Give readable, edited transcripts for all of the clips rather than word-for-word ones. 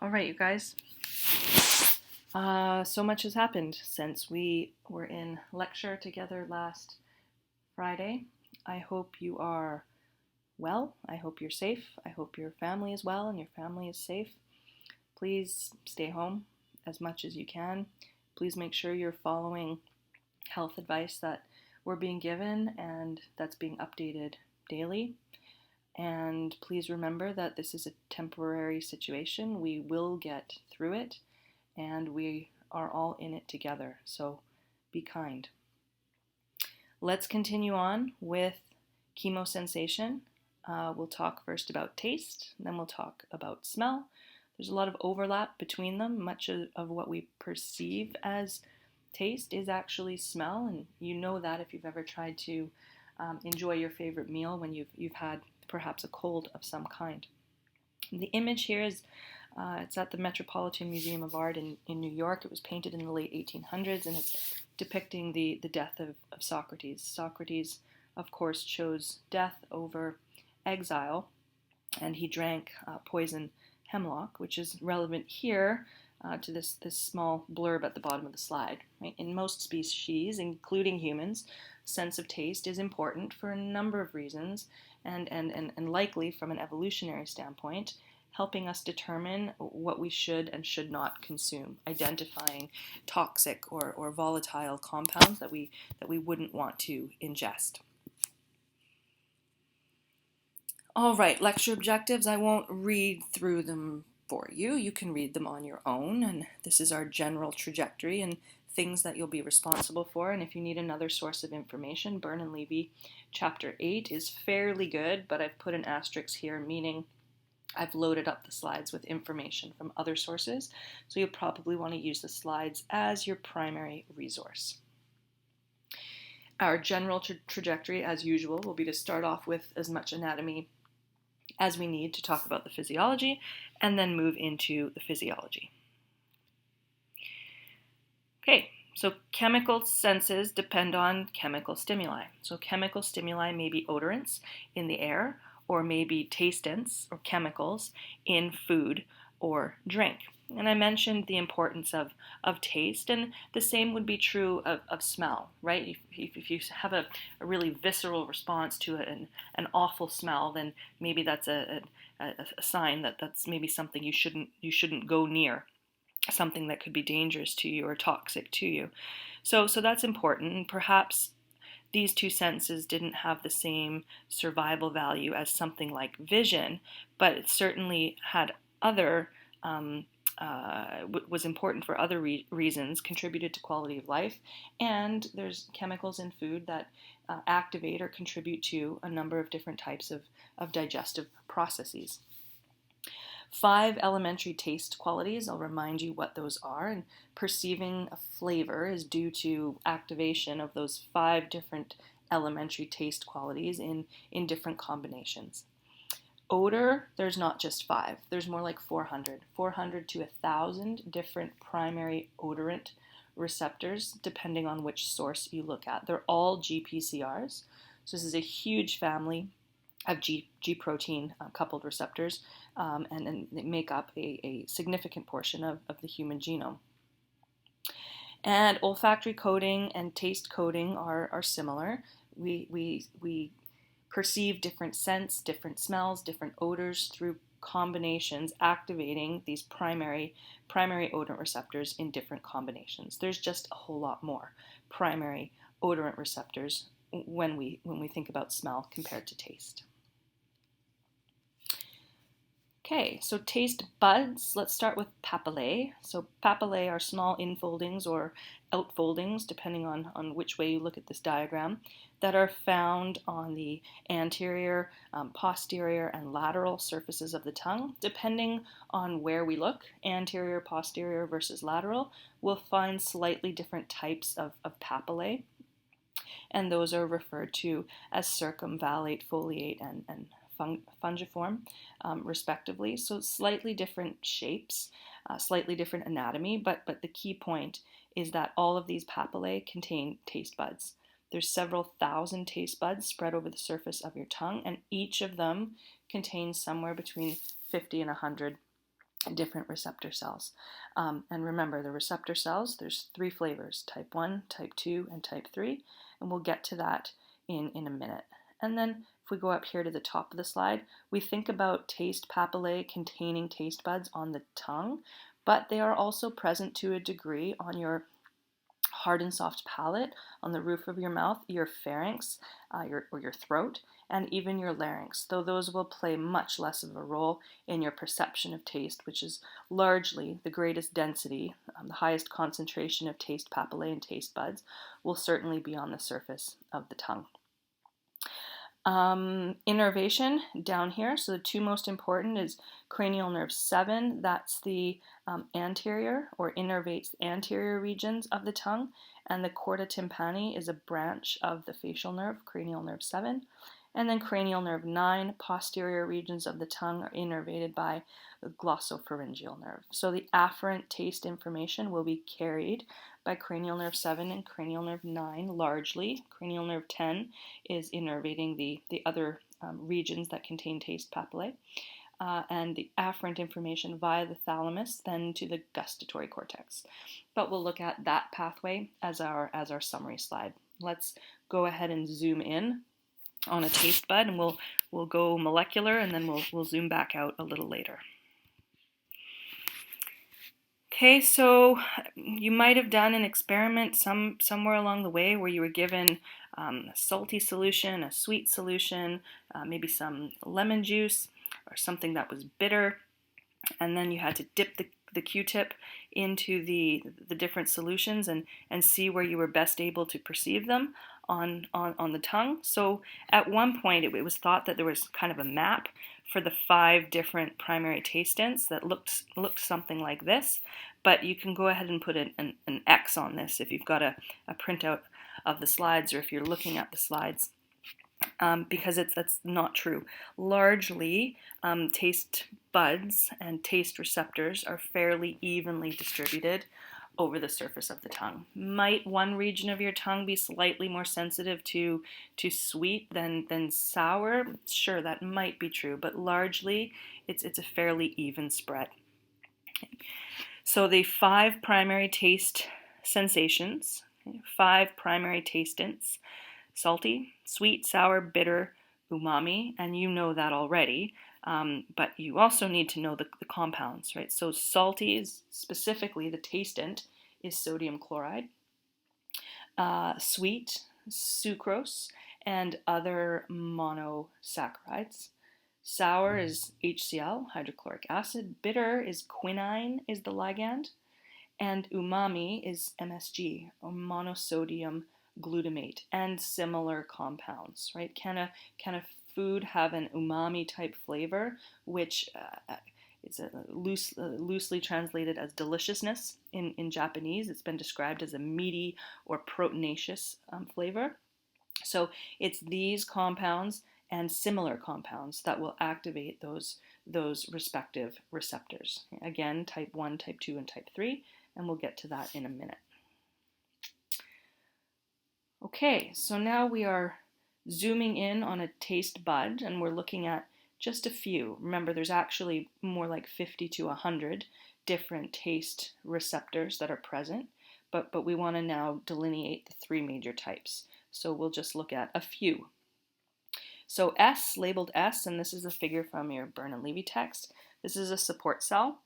All right, you guys. So much has happened since we were in lecture together last Friday. I hope you are well. I hope you're safe. I hope your family is well and your family is safe. Please stay home as much as you can. Please make sure you're following health advice that we're being given and that's being updated daily. And please remember that this is a temporary situation. We will get through it and we are all in it together. So be kind. Let's continue on with chemosensation. We'll talk first about taste, then we'll talk about smell. There's a lot of overlap between them. Much of what we perceive as taste is actually smell, and you know that if you've ever tried to enjoy your favorite meal when you've had perhaps a cold of some kind. The image here is it's at the Metropolitan Museum of Art in New York. It was painted in the late 1800s, and it's depicting the death of Socrates. Socrates, of course, chose death over exile, and he drank poison hemlock, which is relevant here to this small blurb at the bottom of the slide. Right? In most species, including humans, sense of taste is important for a number of reasons, and likely from an evolutionary standpoint, helping us determine what we should and should not consume, identifying toxic or volatile compounds that we wouldn't want to ingest. All right, lecture objectives. I won't read through them for you. You can read them on your own, and this is our general trajectory and things that you'll be responsible for. And if you need another source of information, Byrne and Levy chapter 8 is fairly good, but I've put an asterisk here, meaning I've loaded up the slides with information from other sources, so you'll probably want to use the slides as your primary resource. Our general trajectory, as usual, will be to start off with as much anatomy as we need to talk about the physiology, and then move into the physiology. Okay, so chemical senses depend on chemical stimuli. So chemical stimuli may be odorants in the air, or maybe tastants or chemicals in food or drink. And I mentioned the importance of taste, and the same would be true of smell, right? If you have a really visceral response to an awful smell, then maybe that's a sign that that's maybe something you shouldn't go near, something that could be dangerous to you or toxic to you. So that's important, and perhaps these two senses didn't have the same survival value as something like vision, but it certainly had other, was important for other reasons, contributed to quality of life, and there's chemicals in food that activate or contribute to a number of different types of digestive processes. 5 elementary taste qualities. I'll remind you what those are. And perceiving a flavor is due to activation of those 5 different elementary taste qualities in different combinations. Odor, there's not just 5. There's more like 400 to 1,000 different primary odorant receptors, depending on which source you look at. They're all GPCRs. So this is a huge family of G protein coupled receptors, and they make up a significant portion of the human genome. And olfactory coding and taste coding are similar. We perceive different scents, different smells, different odors through combinations activating these primary odorant receptors in different combinations. There's just a whole lot more primary odorant receptors when we think about smell compared to taste. Okay, so taste buds. Let's start with papillae. So papillae are small infoldings or outfoldings, depending on which way you look at this diagram, that are found on the anterior, posterior, and lateral surfaces of the tongue. Depending on where we look, anterior, posterior versus lateral, we'll find slightly different types of papillae, and those are referred to as circumvallate, foliate, and fungiform, respectively. So slightly different shapes, slightly different anatomy, but the key point is that all of these papillae contain taste buds. There's several thousand taste buds spread over the surface of your tongue, and each of them contains somewhere between 50 and 100 different receptor cells. And remember, the receptor cells, there's 3 flavors, type 1, type 2, and type 3, and we'll get to that in a minute. And then if we go up here to the top of the slide, we think about taste papillae containing taste buds on the tongue, but they are also present to a degree on your hard and soft palate, on the roof of your mouth, your pharynx, your throat, and even your larynx, though those will play much less of a role in your perception of taste, which is largely the greatest density, the highest concentration of taste papillae and taste buds will certainly be on the surface of the tongue. Innervation down here, so the 2 most important is cranial nerve 7, that's the anterior or innervates the anterior regions of the tongue, and the chorda tympani is a branch of the facial nerve, cranial nerve 7, and then cranial nerve 9, posterior regions of the tongue are innervated by the glossopharyngeal nerve. So the afferent taste information will be carried by cranial nerve 7 and cranial nerve 9 largely. Cranial nerve 10 is innervating the other regions that contain taste papillae. And the afferent information via the thalamus then to the gustatory cortex. But we'll look at that pathway as our summary slide. Let's go ahead and zoom in on a taste bud, and we'll go molecular, and then we'll zoom back out a little later. Okay, so you might have done an experiment somewhere along the way where you were given a salty solution, a sweet solution, maybe some lemon juice or something that was bitter, and then you had to dip the Q-tip into the different solutions and see where you were best able to perceive them on the tongue. So at one point it was thought that there was kind of a map for the 5 different primary tastants that looked something like this, but you can go ahead and put an X on this if you've got a printout of the slides or if you're looking at the slides. Because that's not true. Largely, taste buds and taste receptors are fairly evenly distributed over the surface of the tongue. Might one region of your tongue be slightly more sensitive to sweet than sour? Sure, that might be true, but largely it's a fairly even spread. So the 5 primary taste sensations, 5 primary tastants: salty, sweet, sour, bitter, umami, and you know that already, but you also need to know the compounds, right? So salty is specifically the tastant is sodium chloride, sweet, sucrose, and other monosaccharides. Sour is HCl, hydrochloric acid. Bitter is quinine, is the ligand, and umami is MSG, or monosodium glutamate, and similar compounds, right? Can a food have an umami type flavor, which it's loosely translated as deliciousness in Japanese. It's been described as a meaty or proteinaceous flavor. So it's these compounds and similar compounds that will activate those respective receptors. Again, type 1, type 2, and type 3, and we'll get to that in a minute. Okay, so now we are zooming in on a taste bud, and we're looking at just a few. Remember, there's actually more like 50 to 100 different taste receptors that are present, but we want to now delineate the 3 major types. So we'll just look at a few. So S, labeled S, and this is a figure from your Byrne and Levy text. This is a support cell,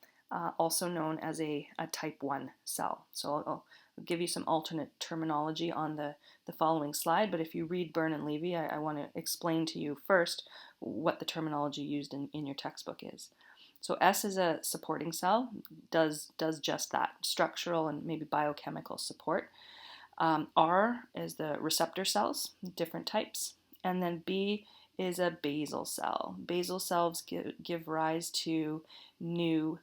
also known as a type 1 cell. So I'll give you some alternate terminology on the following slide, but if you read Byrne and Levy, I want to explain to you first what the terminology used in your textbook is. So S is a supporting cell, does just that, structural and maybe biochemical support. R is the receptor cells, different types, and then B is a basal cell. Basal cells give rise to new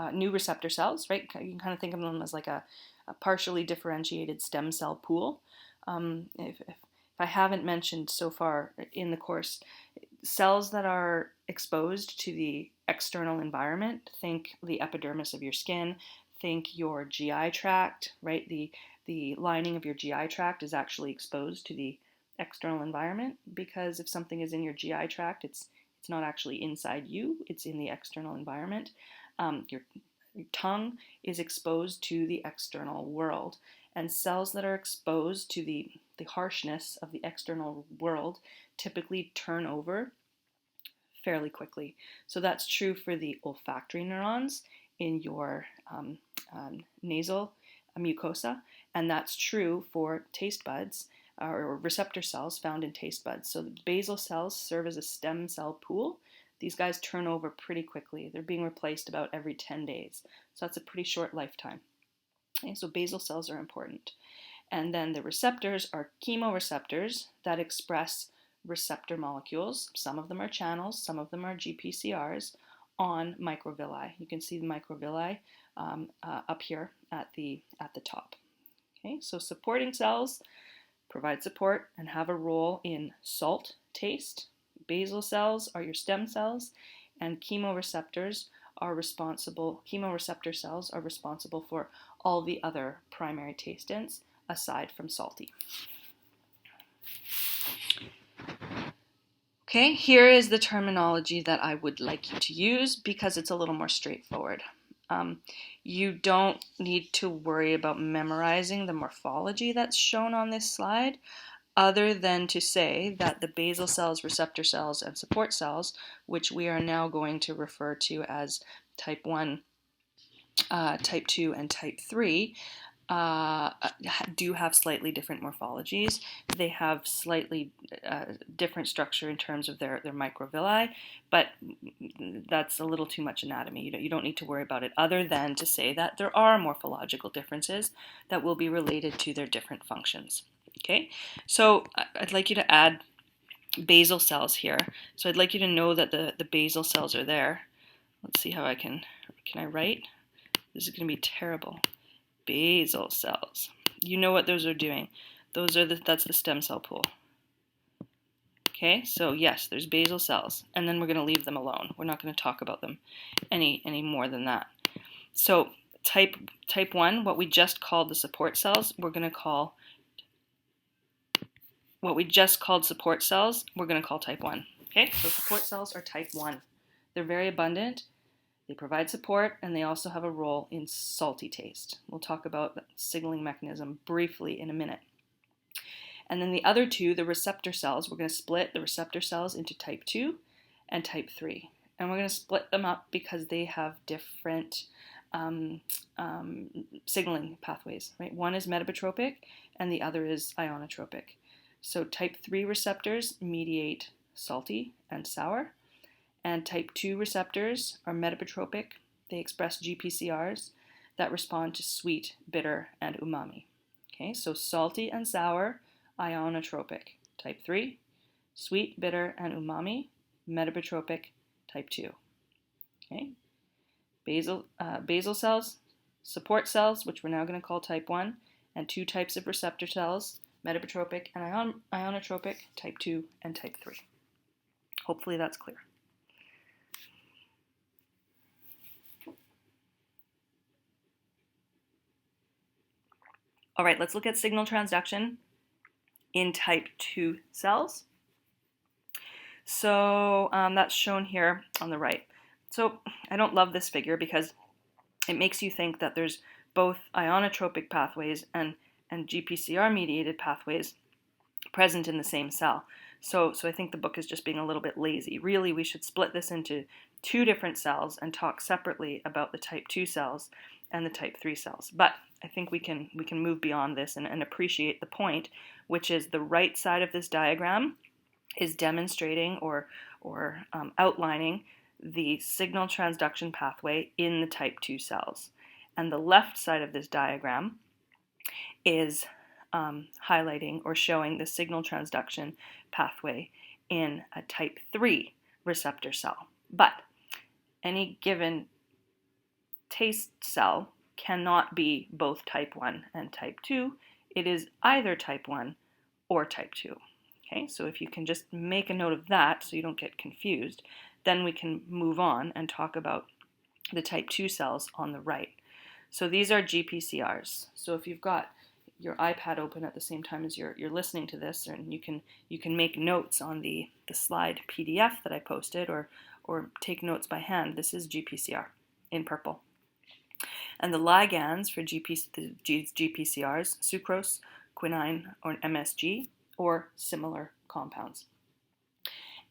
receptor cells, right? You can kind of think of them as like a partially differentiated stem cell pool. If I haven't mentioned so far in the course, cells that are exposed to the external environment, think the epidermis of your skin, think your GI tract, right? The lining of your GI tract is actually exposed to the external environment, because if something is in your GI tract, it's It's not actually inside you, it's in the external environment. Your tongue is exposed to the external world, and cells that are exposed to the harshness of the external world typically turn over fairly quickly. So that's true for the olfactory neurons in your nasal mucosa, and that's true for taste buds or receptor cells found in taste buds. So the basal cells serve as a stem cell pool. These guys turn over pretty quickly. They're being replaced about every 10 days. So that's a pretty short lifetime. Okay, so basal cells are important. And then the receptors are chemoreceptors that express receptor molecules. Some of them are channels, some of them are GPCRs on microvilli. You can see the microvilli up here at the top. Okay, so supporting cells provide support and have a role in salt taste. Basal cells are your stem cells, and chemoreceptor cells are responsible for all the other primary tastants aside from salty. Okay, here is the terminology that I would like you to use because it's a little more straightforward. You don't need to worry about memorizing the morphology that's shown on this slide, other than to say that the basal cells, receptor cells, and support cells, which we are now going to refer to as type 1, type 2, and type 3, do have slightly different morphologies. They have slightly different structure in terms of their microvilli, but that's a little too much anatomy. You don't need to worry about it, other than to say that there are morphological differences that will be related to their different functions. Okay, so I'd like you to add basal cells here. So I'd like you to know that the basal cells are there. Let's see how can I write? This is going to be terrible. Basal cells. You know what those are doing. That's the stem cell pool. Okay, so yes, there's basal cells, and then we're going to leave them alone. We're not going to talk about them any more than that. So type 1, what we just called the support cells, we're going to call type 1. Okay, so support cells are type 1. They're very abundant. They provide support, and they also have a role in salty taste. We'll talk about the signaling mechanism briefly in a minute. And then the other two, the receptor cells, we're going to split the receptor cells into type 2 and type 3. And we're going to split them up because they have different signaling pathways. Right? One is metabotropic, and the other is ionotropic. So type 3 receptors mediate salty and sour. And type 2 receptors are metabotropic. They express GPCRs that respond to sweet, bitter, and umami. Okay, so salty and sour, ionotropic. Type 3, sweet, bitter, and umami, metabotropic. Type 2. Okay, basal cells, support cells, which we're now going to call type 1, and two types of receptor cells, metabotropic and ionotropic, type 2 and type 3. Hopefully that's clear. All right, let's look at signal transduction in type 2 cells. So that's shown here on the right. So I don't love this figure because it makes you think that there's both ionotropic pathways and GPCR-mediated pathways present in the same cell. So I think the book is just being a little bit lazy. Really, we should split this into two different cells and talk separately about the type 2 cells and the type 3 cells. But I think we can move beyond this and appreciate the point, which is the right side of this diagram is demonstrating or outlining the signal transduction pathway in the type 2 cells. And the left side of this diagram is highlighting or showing the signal transduction pathway in a type 3 receptor cell. But any given taste cell cannot be both type 1 and type 2. It is either type 1 or type 2. Okay, so if you can just make a note of that so you don't get confused, then we can move on and talk about the type 2 cells on the right. So these are GPCRs. So if you've got your iPad open at the same time as you're listening to this, and you can make notes on the slide PDF that I posted, or take notes by hand. This is GPCR in purple. And the ligands for GPCRs, sucrose, quinine, or MSG, or similar compounds.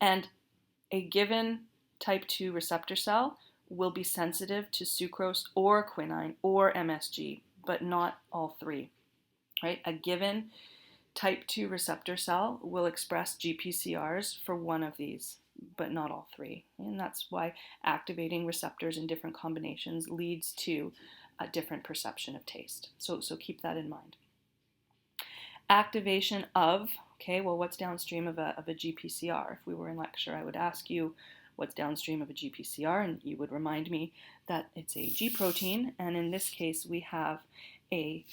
And a given type 2 receptor cell will be sensitive to sucrose or quinine or MSG, but not all three, right? A given type 2 receptor cell will express GPCRs for one of these, but not all three. And that's why activating receptors in different combinations leads to a different perception of taste. So keep that in mind. Activation of, okay, well, what's downstream of a GPCR? If we were in lecture, I would ask you what's downstream of a GPCR, and you would remind me that it's a G protein, and in this case, we have a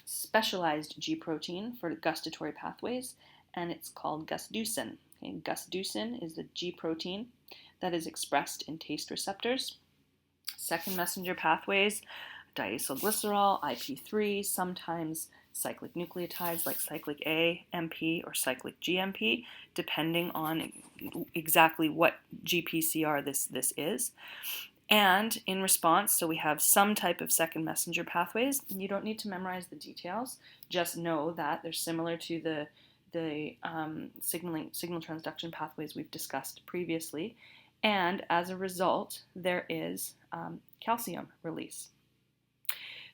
specialized G protein for gustatory pathways, and it's called gusducin. Okay, gusducin is the G protein that is expressed in taste receptors. Second messenger pathways, diacylglycerol, IP3, sometimes cyclic nucleotides like cyclic A, MP, or cyclic GMP, depending on exactly what GPCR this is. And in response, so we have some type of second messenger pathways. You don't need to memorize the details. Just know that they're similar to the signal transduction pathways we've discussed previously. And as a result, there is calcium release.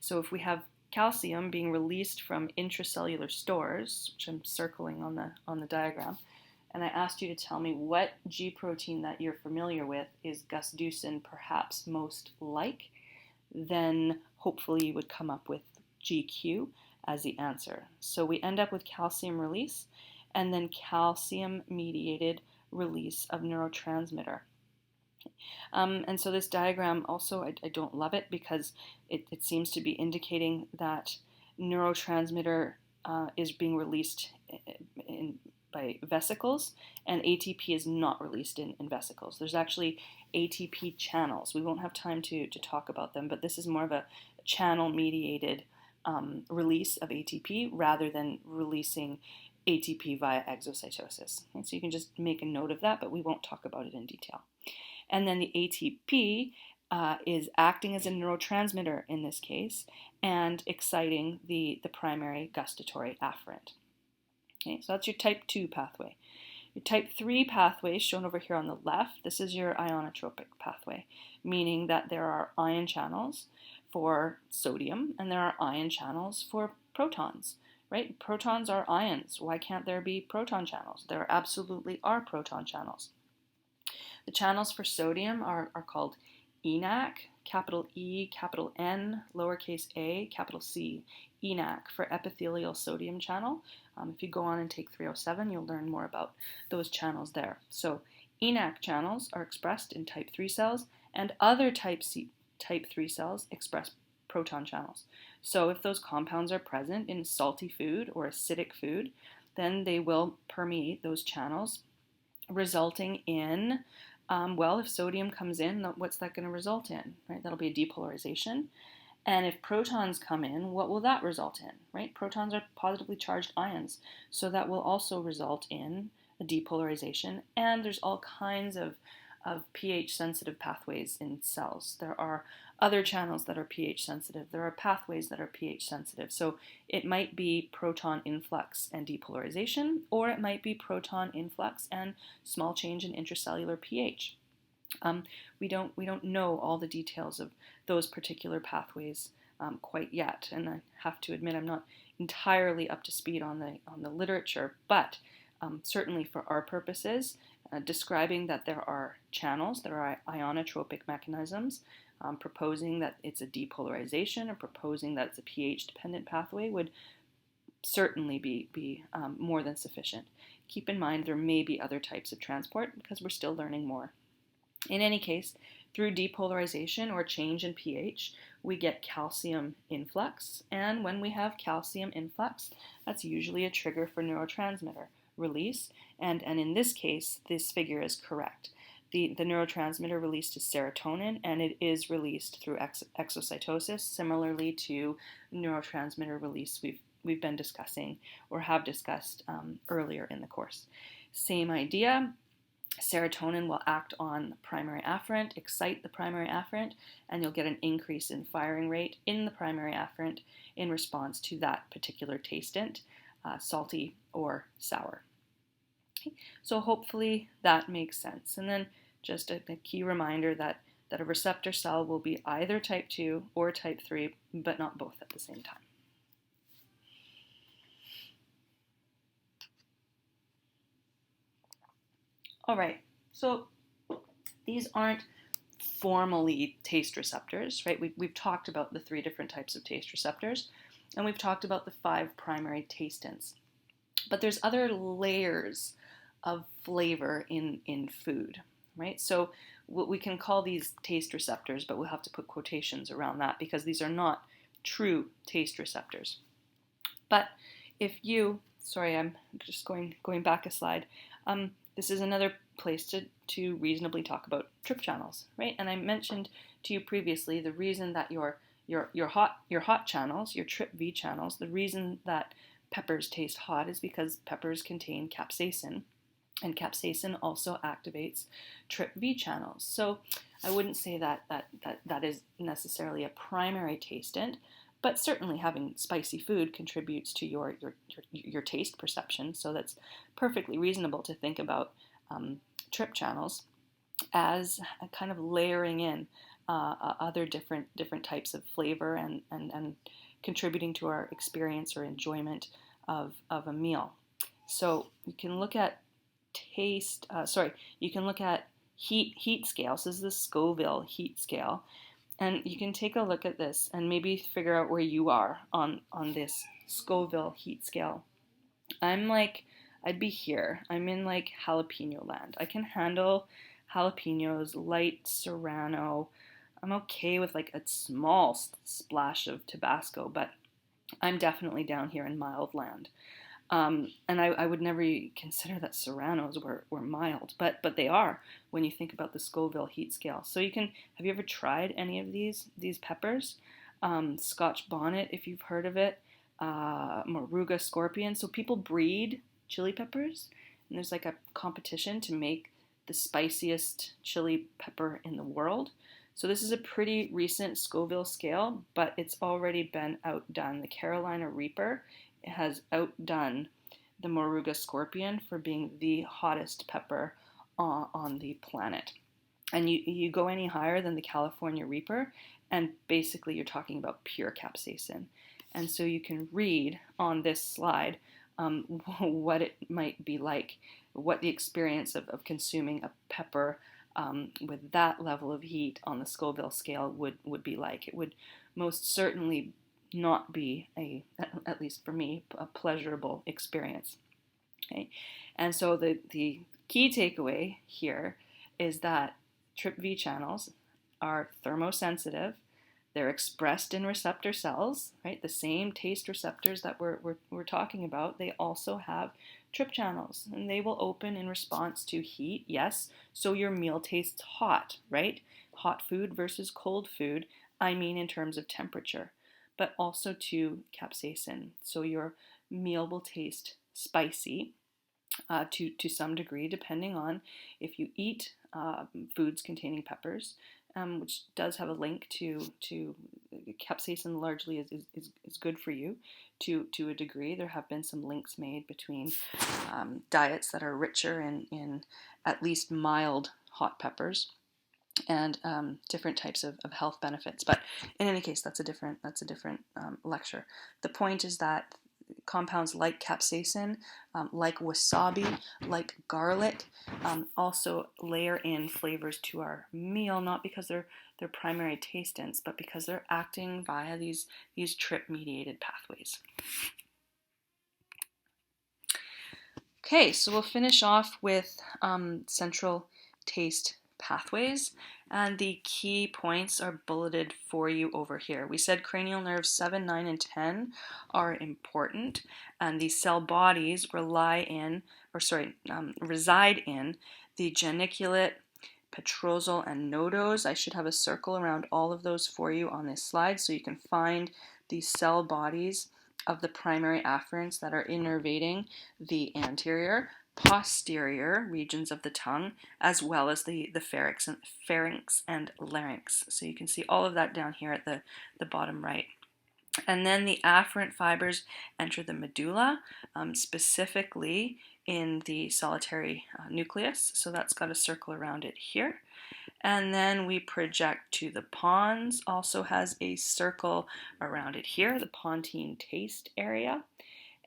So if we have calcium being released from intracellular stores, which I'm circling on the diagram, and I asked you to tell me what G protein that you're familiar with is gusducin perhaps most like, then hopefully you would come up with GQ as the answer. So we end up with calcium release and then calcium-mediated release of neurotransmitter. And so this diagram also, I don't love it because it seems to be indicating that neurotransmitter is being released by vesicles, and ATP is not released in vesicles. There's actually ATP channels. We won't have time to talk about them, but this is more of a channel-mediated release of ATP rather than releasing ATP via exocytosis. And so you can just make a note of that, but we won't talk about it in detail. And then the ATP is acting as a neurotransmitter in this case and exciting the primary gustatory afferent. Okay, so that's your type 2 pathway. Your type 3 pathway, shown over here on the left, this is your ionotropic pathway, meaning that there are ion channels for sodium and there are ion channels for protons, right? Protons are ions. Why can't there be proton channels? There absolutely are proton channels. The channels for sodium are called ENaC, capital E, capital N, lowercase a, capital C, ENaC for epithelial sodium channel. If you go on and take 307, you'll learn more about those channels there. So ENaC channels are expressed in type 3 cells, and other type 3 cells express proton channels. So if those compounds are present in salty food or acidic food, then they will permeate those channels, resulting in, if sodium comes in, what's that going to result in, right? That'll be a depolarization. And if protons come in, what will that result in, right? Protons are positively charged ions, so that will also result in a depolarization. And there's all kinds of pH-sensitive pathways in cells. There are other channels that are pH-sensitive. There are pathways that are pH-sensitive. So it might be proton influx and depolarization, or it might be proton influx and small change in intracellular pH. We don't know all the details of those particular pathways quite yet, and I have to admit I'm not entirely up to speed on the literature, but certainly for our purposes, describing that there are channels, there are ionotropic mechanisms, proposing that it's a depolarization or proposing that it's a pH-dependent pathway would certainly be more than sufficient. Keep in mind there may be other types of transport because we're still learning more. In any case, through depolarization or change in pH, we get calcium influx, and when we have calcium influx, that's usually a trigger for neurotransmitter release, and in this case, this figure is correct. The neurotransmitter released is serotonin, and it is released through exocytosis, similarly to neurotransmitter release we've been discussing or have discussed earlier in the course. Same idea. Serotonin will act on the primary afferent, excite the primary afferent, and you'll get an increase in firing rate in the primary afferent in response to that particular tastant, salty or sour. Okay. So hopefully that makes sense. And then just a key reminder that a receptor cell will be either type 2 or type 3, but not both at the same time. All right, so these aren't formally taste receptors, right? We've talked about the 3 different types of taste receptors, and we've talked about the 5 primary tastants. But there's other layers of flavor in food, right? So we can call these taste receptors, but we'll have to put quotations around that because these are not true taste receptors. But if you, sorry, I'm just going back a slide. This is another place to reasonably talk about trip channels, right? And I mentioned to you previously the reason that your hot channels, your trip V channels, the reason that peppers taste hot is because peppers contain capsaicin, and capsaicin also activates trip V channels. So I wouldn't say that is necessarily a primary tastant, but certainly having spicy food contributes to your taste perception. So that's perfectly reasonable to think about trip channels as a kind of layering in other different types of flavor and contributing to our experience or enjoyment of a meal. So you can look at you can look at heat scale. So this is the Scoville heat scale. And you can take a look at this and maybe figure out where you are on this Scoville heat scale. I'd be here. I'm in like jalapeno land. I can handle jalapenos, light serrano. I'm okay with like a small splash of Tabasco, but I'm definitely down here in mild land. And I would never consider that serranos were mild, but they are when you think about the Scoville heat scale. So have you ever tried any of these peppers? Scotch bonnet, if you've heard of it, Moruga scorpion. So people breed chili peppers, and there's like a competition to make the spiciest chili pepper in the world. So this is a pretty recent Scoville scale, but it's already been outdone. The Carolina Reaper has outdone the Moruga scorpion for being the hottest pepper on the planet. And you go any higher than the California Reaper, and basically you're talking about pure capsaicin. And so you can read on this slide what it might be like, what the experience of consuming a pepper with that level of heat on the Scoville scale would be like. It would most certainly not be at least for me, a pleasurable experience. Okay, and so the key takeaway here is that TRPV channels are thermosensitive. They're expressed in receptor cells, right? The same taste receptors that we're talking about. They also have trip channels, and they will open in response to heat. Yes, so your meal tastes hot, right? Hot food versus cold food. I mean in terms of temperature, but also to capsaicin. So your meal will taste spicy to some degree, depending on if you eat foods containing peppers, which does have a link to capsaicin. Largely is good for you to a degree. There have been some links made between diets that are richer in at least mild hot peppers and different types of health benefits. But in any case, that's a different lecture. The point is that compounds like capsaicin, like wasabi, like garlic, also layer in flavors to our meal, not because they're primary tastants, but because they're acting via these TRP-mediated pathways. Okay, so we'll finish off with central taste pathways, and the key points are bulleted for you over here. We said cranial nerves 7, 9, and 10 are important, and these cell bodies reside in the geniculate, petrosal, and nodose. I should have a circle around all of those for you on this slide so you can find these cell bodies of the primary afferents that are innervating the anterior, posterior regions of the tongue, as well as the pharynx and larynx. So you can see all of that down here at the bottom right. And then the afferent fibers enter the medulla, specifically in the solitary nucleus. So that's got a circle around it here. And then we project to the pons, also has a circle around it here, the pontine taste area.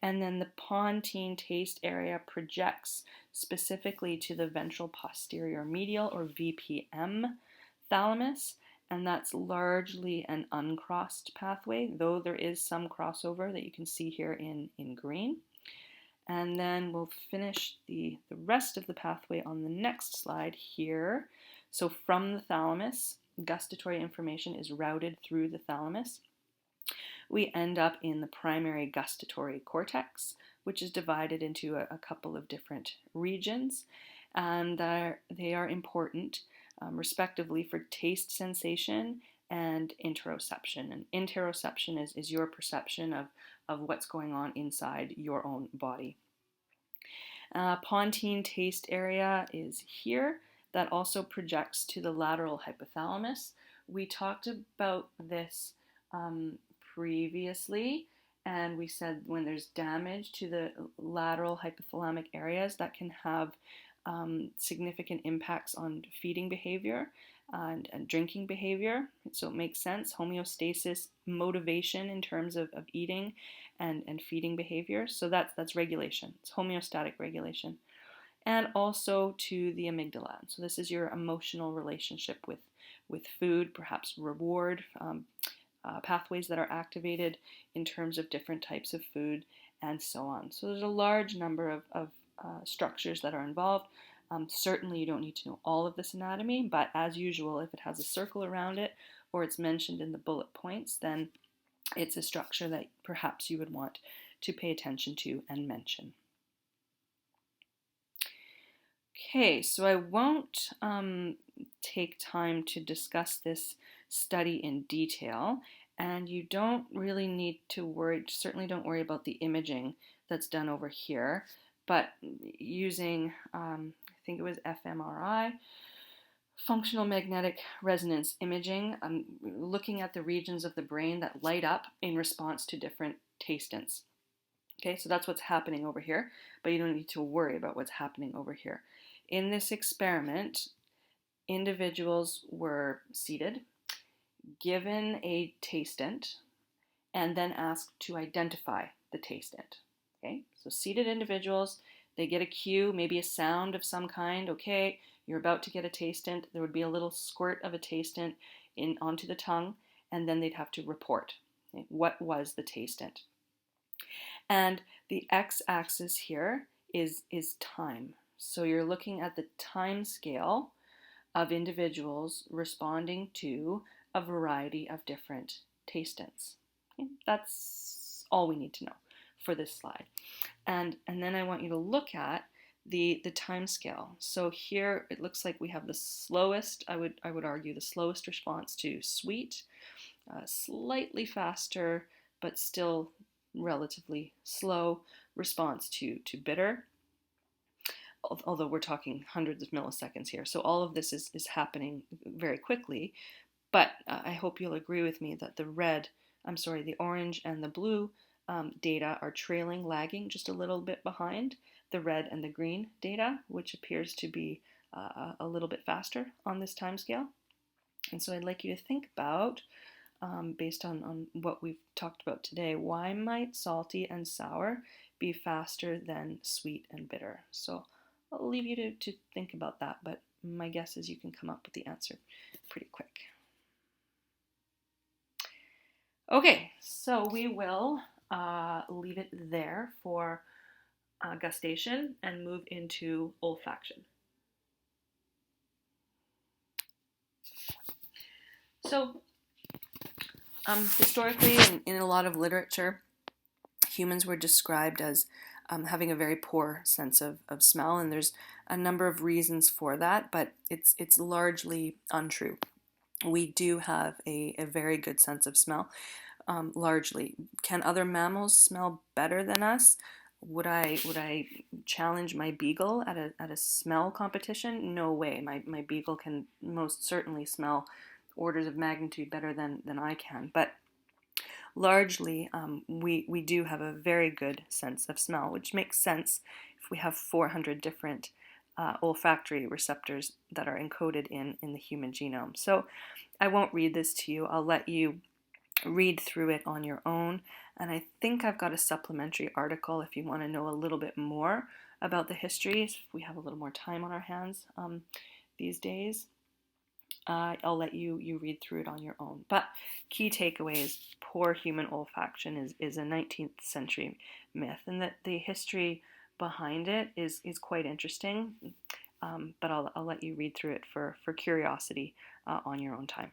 And then the pontine taste area projects specifically to the ventral posterior medial, or VPM, thalamus, and that's largely an uncrossed pathway, though there is some crossover that you can see here in green. And then we'll finish the rest of the pathway on the next slide here. So from the thalamus, gustatory information is routed through the thalamus. We end up in the primary gustatory cortex, which is divided into a couple of different regions, and they are important, respectively, for taste sensation and interoception. And interoception is your perception of what's going on inside your own body. Pontine taste area is here. That also projects to the lateral hypothalamus. We talked about this previously, and we said when there's damage to the lateral hypothalamic areas, that can have significant impacts on feeding behavior and drinking behavior. So it makes sense. Homeostasis, motivation in terms of eating and feeding behavior. So that's regulation. It's homeostatic regulation. And also to the amygdala. So this is your emotional relationship with food, perhaps reward, pathways that are activated in terms of different types of food, and so on. So there's a large number of structures that are involved. Certainly you don't need to know all of this anatomy, but as usual, if it has a circle around it or it's mentioned in the bullet points, then it's a structure that perhaps you would want to pay attention to and mention. Okay, so I won't take time to discuss this study in detail, and you don't really need to worry, certainly don't worry about the imaging that's done over here, but using, I think it was fMRI, functional magnetic resonance imaging, looking at the regions of the brain that light up in response to different tastants. Okay, so that's what's happening over here, but you don't need to worry about what's happening over here. In this experiment, individuals were seated, given a tastant, and then asked to identify the tastant. Okay, so seated individuals, they get a cue, maybe a sound of some kind. Okay, you're about to get a tastant. There would be a little squirt of a tastant onto the tongue, and then they'd have to report. Okay, what was the tastant? And the x-axis here is time. So you're looking at the time scale of individuals responding to a variety of different tastants. Okay? That's all we need to know for this slide. And then I want you to look at the time scale. So here it looks like we have the slowest, I would argue the slowest response to sweet, slightly faster, but still relatively slow response to bitter, although we're talking hundreds of milliseconds here. So all of this is happening very quickly, but I hope you'll agree with me that the orange and the blue data are trailing, lagging just a little bit behind the red and the green data, which appears to be a little bit faster on this time scale. And so I'd like you to think about, based on what we've talked about today, why might salty and sour be faster than sweet and bitter? So I'll leave you to think about that, but my guess is you can come up with the answer pretty quick. Okay, so we will leave it there for gustation and move into olfaction. So historically, in a lot of literature, humans were described as having a very poor sense of smell, and there's a number of reasons for that, but it's largely untrue. We do have a very good sense of smell. largely. Can other mammals smell better than us? Would I challenge my beagle at a smell competition? No way. My beagle can most certainly smell orders of magnitude better than I can. But largely, we do have a very good sense of smell, which makes sense if we have 400 different olfactory receptors that are encoded in the human genome. So I won't read this to you. I'll let you read through it on your own. And I think I've got a supplementary article if you want to know a little bit more about the history, if we have a little more time on our hands these days. I'll let you read through it on your own. But key takeaways: poor human olfaction is a 19th century myth, and that the history behind it is quite interesting. But I'll let you read through it for curiosity on your own time.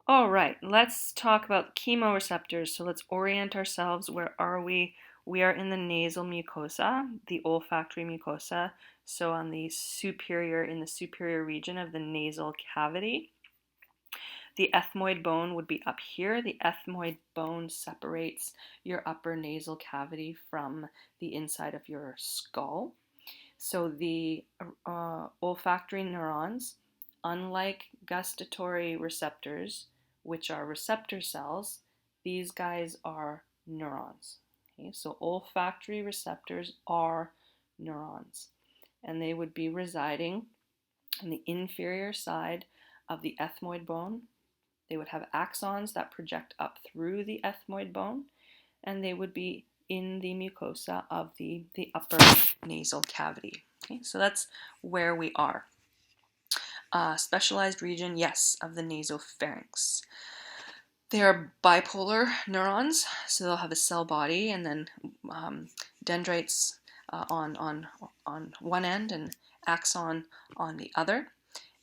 All right, let's talk about chemoreceptors. So let's orient ourselves. Where are we? We are in the nasal mucosa, the olfactory mucosa. So in the superior region of the nasal cavity. The ethmoid bone would be up here. The ethmoid bone separates your upper nasal cavity from the inside of your skull. So the olfactory neurons, unlike gustatory receptors, which are receptor cells, these guys are neurons. Okay, so olfactory receptors are neurons, and they would be residing on the inferior side of the ethmoid bone. They would have axons that project up through the ethmoid bone, and they would be in the mucosa of the upper nasal cavity. Okay, so that's where we are. Specialized region, yes, of the nasopharynx. They are bipolar neurons, so they'll have a cell body and then dendrites on one end and axon on the other.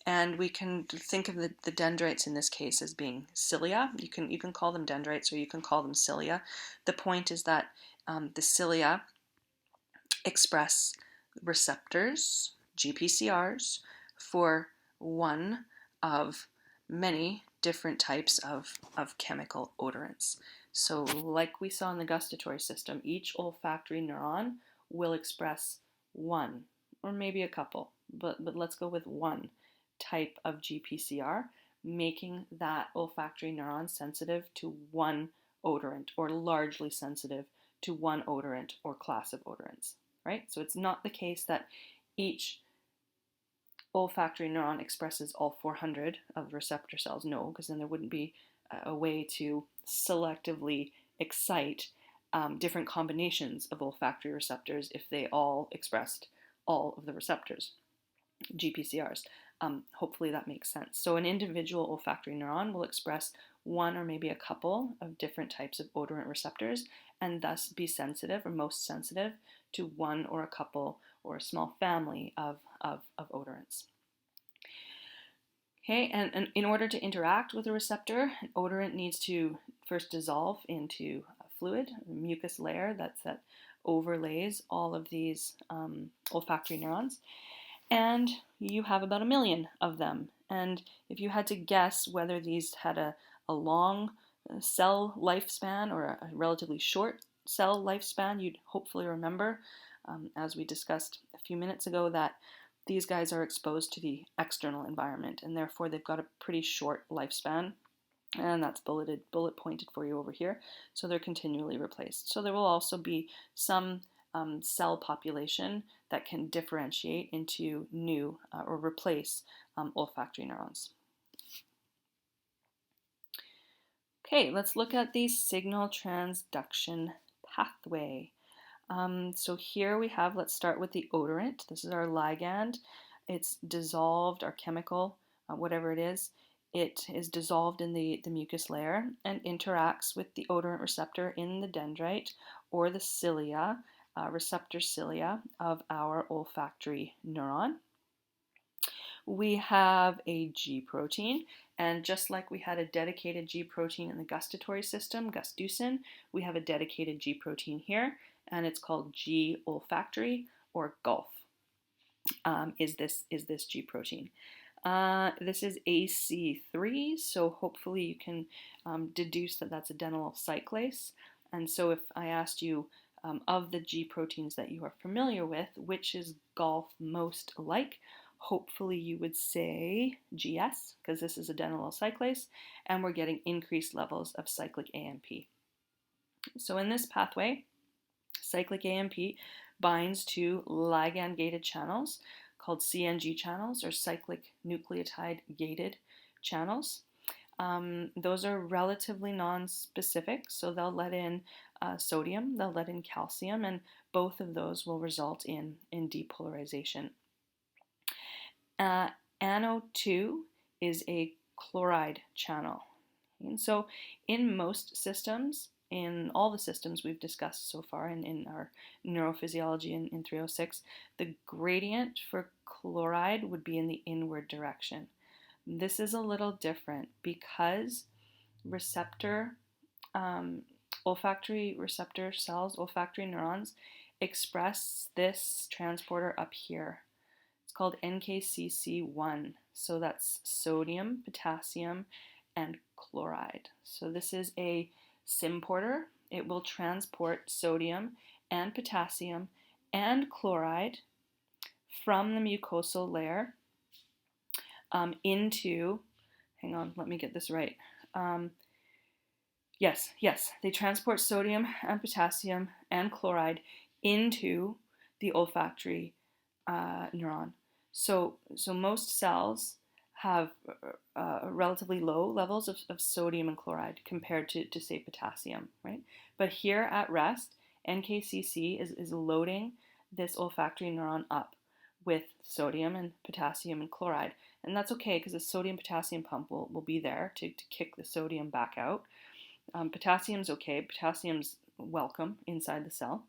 And we can think of the dendrites in this case as being cilia. You can call them dendrites or you can call them cilia. The point is that the cilia express receptors, GPCRs, for one of many different types of chemical odorants. So like we saw in the gustatory system, each olfactory neuron will express one, or maybe a couple, but let's go with one type of GPCR, making that olfactory neuron sensitive to one odorant, or largely sensitive to one odorant or class of odorants, right? So it's not the case that each olfactory neuron expresses all 400 of receptor cells. No, because then there wouldn't be a way to selectively excite different combinations of olfactory receptors if they all expressed all of the receptors, GPCRs. Hopefully that makes sense. So an individual olfactory neuron will express one or maybe a couple of different types of odorant receptors and thus be sensitive or most sensitive to one or a couple or a small family of odorants. Okay, and in order to interact with a receptor, an odorant needs to first dissolve into a fluid, a mucus layer that overlays all of these olfactory neurons. And you have about 1 million of them. And if you had to guess whether these had a long cell lifespan or a relatively short cell lifespan, you'd hopefully remember, as we discussed a few minutes ago, that these guys are exposed to the external environment, and therefore they've got a pretty short lifespan. And that's bullet pointed for you over here. So they're continually replaced. So there will also be some cell population that can differentiate into new or replace olfactory neurons. Okay, let's look at the signal transduction pathway. So here we have, let's start with the odorant. This is our ligand. It's dissolved, our chemical, whatever it is dissolved in the mucus layer and interacts with the odorant receptor in the dendrite or the cilia, receptor cilia of our olfactory neuron. We have a G protein, and just like we had a dedicated G protein in the gustatory system, gustducin, we have a dedicated G protein here, and it's called G olfactory or GULF. Is this G protein? This is AC3, so hopefully you can deduce that that's adenylyl cyclase. And so if I asked you of the G proteins that you are familiar with, which is golf most like, hopefully you would say GS, because this is adenylyl cyclase, and we're getting increased levels of cyclic AMP. So in this pathway, cyclic AMP binds to ligand-gated channels called CNG channels, or cyclic nucleotide gated channels. Those are relatively non-specific, so they'll let in sodium, they'll let in calcium, and both of those will result in depolarization. ANO2 is a chloride channel. And so in most systems, in all the systems we've discussed so far in our neurophysiology in 306, the gradient for chloride would be in the inward direction. This is a little different because olfactory receptor cells, olfactory neurons, express this transporter up here. It's called NKCC1. So that's sodium, potassium, and chloride. So this is a symporter. It will transport sodium and potassium and chloride from the mucosal layer into, hang on, let me get this right. Yes, they transport sodium and potassium and chloride into the olfactory neuron. So most cells have relatively low levels of sodium and chloride compared to say potassium, right? But here at rest, NKCC is loading this olfactory neuron up with sodium and potassium and chloride. And that's okay because the sodium-potassium pump will be there to kick the sodium back out. Potassium's okay. Potassium's welcome inside the cell,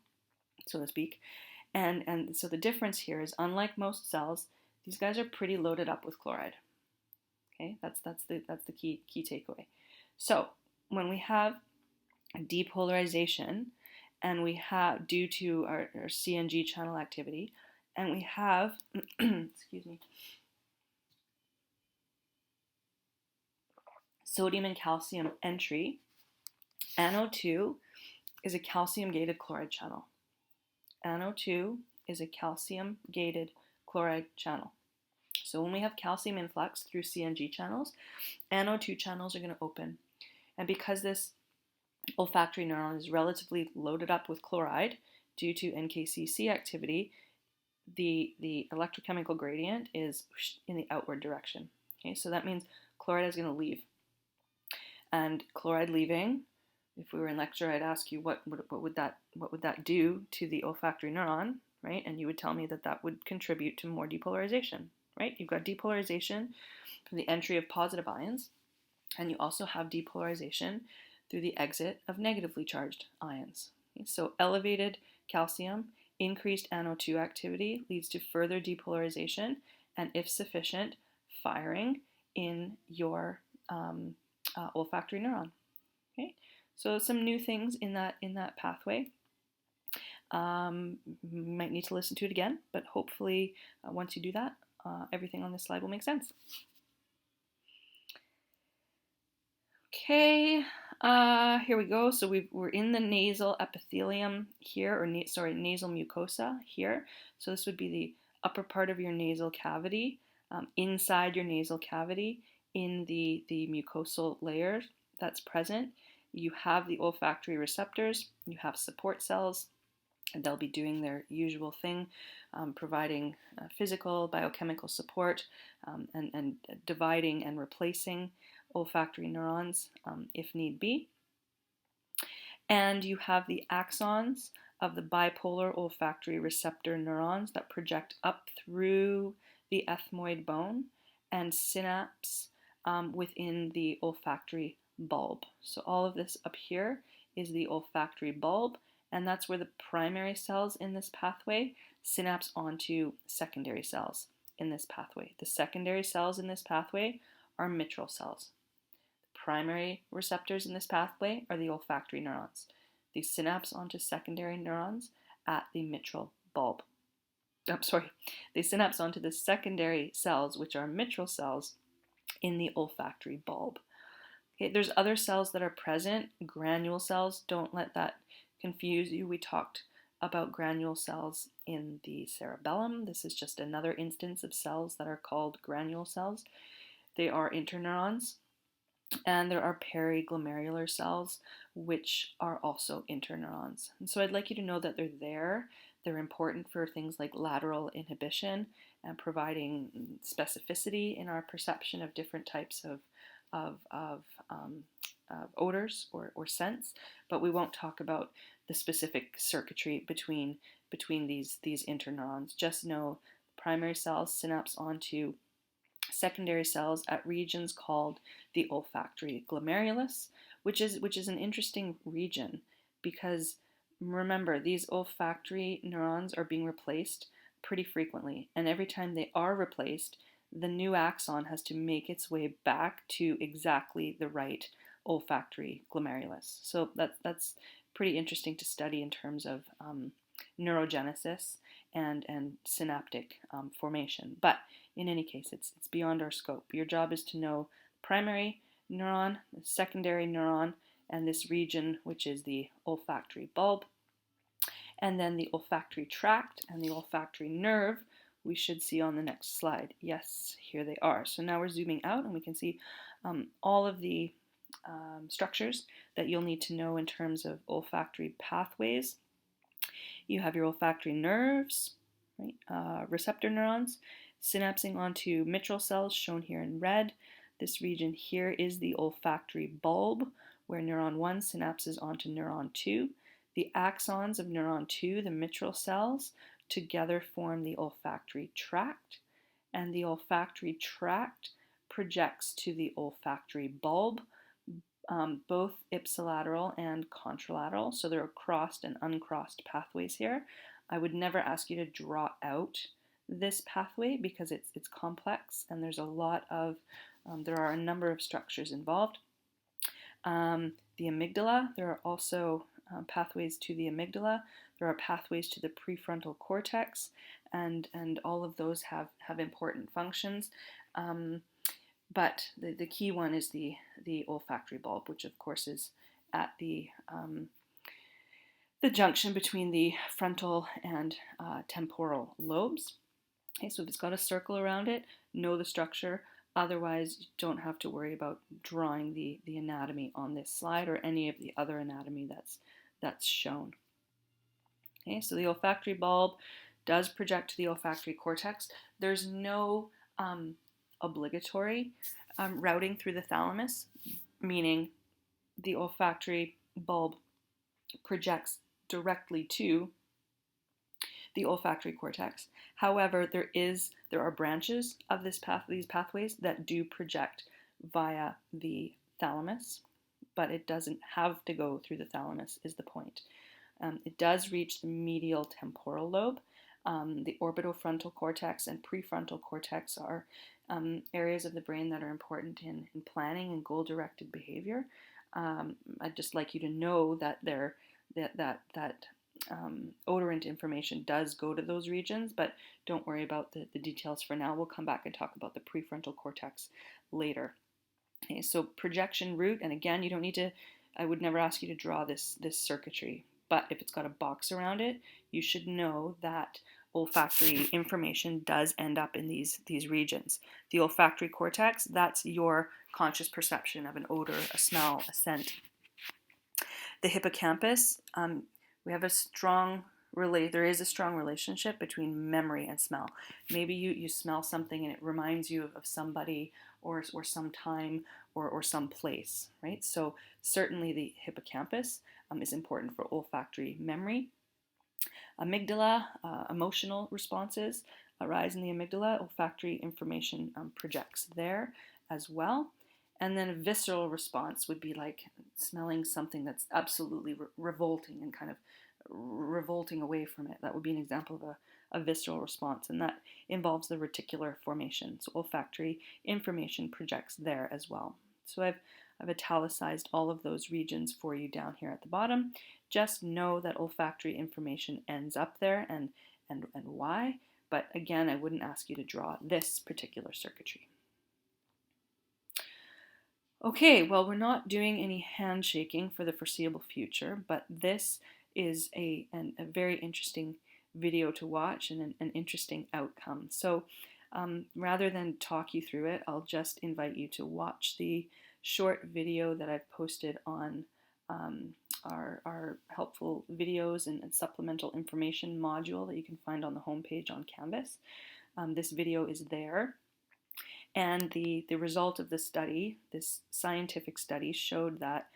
so to speak. And so the difference here is, unlike most cells, these guys are pretty loaded up with chloride. Okay, that's the key takeaway. So when we have depolarization, and we have, due to our CNG channel activity, and we have, excuse me, sodium and calcium entry, ANO2 is a calcium-gated chloride channel. ANO2 is a calcium-gated chloride channel. So when we have calcium influx through CNG channels, ANO2 channels are going to open. And because this olfactory neuron is relatively loaded up with chloride due to NKCC activity, the electrochemical gradient is in the outward direction. Okay, so that means chloride is going to leave. And chloride leaving, if we were in lecture, I'd ask you what would that do to the olfactory neuron, right? And you would tell me that would contribute to more depolarization, right? You've got depolarization from the entry of positive ions, and you also have depolarization through the exit of negatively charged ions. Okay? So elevated calcium, increased ANO2 activity leads to further depolarization, and if sufficient, firing in your olfactory neuron. Okay, so some new things in that pathway. You might need to listen to it again, but hopefully once you do that, everything on this slide will make sense. Okay, here we go. So we're in the nasal epithelium here, or nasal mucosa here. So this would be the upper part of your nasal cavity, inside your nasal cavity, in the mucosal layer that's present. You have the olfactory receptors, you have support cells, and they'll be doing their usual thing, providing physical, biochemical support, and dividing and replacing olfactory neurons if need be. And you have the axons of the bipolar olfactory receptor neurons that project up through the ethmoid bone and synapse within the olfactory bulb. So all of this up here is the olfactory bulb, and that's where the primary cells in this pathway synapse onto secondary cells in this pathway. The secondary cells in this pathway are mitral cells. The primary receptors in this pathway are the olfactory neurons. They synapse onto secondary neurons at the mitral bulb. they synapse onto the secondary cells, which are mitral cells in the olfactory bulb. Okay, there's other cells that are present, granule cells. Don't let that confuse you. We talked about granule cells in the cerebellum. This is just another instance of cells that are called granule cells. They are interneurons, and there are periglomerular cells, which are also interneurons. And so I'd like you to know that they're there. They're important for things like lateral inhibition and providing specificity in our perception of different types of odors or scents, but we won't talk about the specific circuitry between these interneurons. Just know primary cells synapse onto secondary cells at regions called the olfactory glomerulus, which is an interesting region because remember, these olfactory neurons are being replaced pretty frequently, and every time they are replaced, the new axon has to make its way back to exactly the right olfactory glomerulus. So that's pretty interesting to study in terms of neurogenesis and synaptic formation. But in any case, it's beyond our scope. Your job is to know primary neuron, the secondary neuron, and this region, which is the olfactory bulb. And then the olfactory tract and the olfactory nerve, we should see on the next slide. Yes, here they are. So now we're zooming out and we can see all of the structures that you'll need to know in terms of olfactory pathways. You have your olfactory nerves, right? Receptor neurons, synapsing onto mitral cells, shown here in red. This region here is the olfactory bulb, where neuron 1 synapses onto neuron 2. The axons of neuron 2, the mitral cells, together form the olfactory tract, and the olfactory tract projects to the olfactory bulb, both ipsilateral and contralateral, so there are crossed and uncrossed pathways here. I would never ask you to draw out this pathway because it's complex and there's a lot of, there are a number of structures involved. The amygdala, there are also pathways to the amygdala. There are pathways to the prefrontal cortex, and all of those have important functions. But the key one is the olfactory bulb, which of course is at the junction between the frontal and temporal lobes. Okay, so if it's got a circle around it, know the structure. Otherwise, you don't have to worry about drawing the anatomy on this slide or any of the other anatomy that's shown. Okay, so the olfactory bulb does project to the olfactory cortex. There's no obligatory routing through the thalamus, meaning the olfactory bulb projects directly to the olfactory cortex. However, there are branches of these pathways that do project via the thalamus, but it doesn't have to go through the thalamus, is the point. It does reach the medial temporal lobe. The orbitofrontal cortex and prefrontal cortex are areas of the brain that are important in planning and goal-directed behavior. I'd just like you to know that odorant information does go to those regions, but don't worry about the details for now. We'll come back and talk about the prefrontal cortex later. Okay, so projection route, and again, you don't need to, I would never ask you to draw this circuitry, but if it's got a box around it, you should know that olfactory information does end up in these regions. The olfactory cortex, that's your conscious perception of an odor, a smell, a scent. The hippocampus, we have there is a strong relationship between memory and smell. Maybe you smell something and it reminds you of somebody or some time or some place, right? So certainly the hippocampus is important for olfactory memory. Amygdala, emotional responses arise in the amygdala. Olfactory information projects there as well. And then a visceral response would be like smelling something that's absolutely revolting and kind of revolting away from it. That would be an example of a visceral response, and that involves the reticular formation. So olfactory information projects there as well. So I've italicized all of those regions for you down here at the bottom. Just know that olfactory information ends up there and why. But again, I wouldn't ask you to draw this particular circuitry. Okay, well, we're not doing any handshaking for the foreseeable future, but this is a very interesting video to watch and an interesting outcome. So rather than talk you through it, I'll just invite you to watch the short video that I've posted on our helpful videos and supplemental information module that you can find on the homepage on Canvas. This video is there. And the result of the study, this scientific study, showed that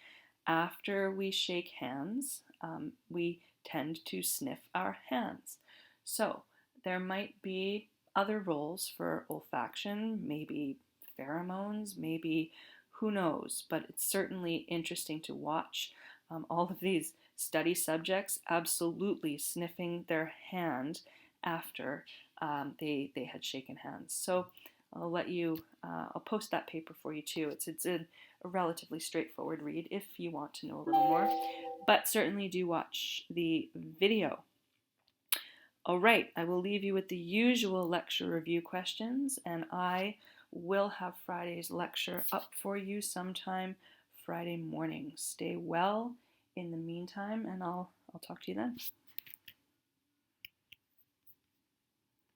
after we shake hands, we tend to sniff our hands. So there might be other roles for olfaction, maybe pheromones, maybe who knows, but it's certainly interesting to watch all of these study subjects absolutely sniffing their hand after they had shaken hands. So I'll let you, I'll post that paper for you too. It's a relatively straightforward read if you want to know a little more, but certainly do watch the video. All right, I will leave you with the usual lecture review questions, and I will have Friday's lecture up for you sometime Friday morning. Stay well in the meantime, and I'll talk to you then.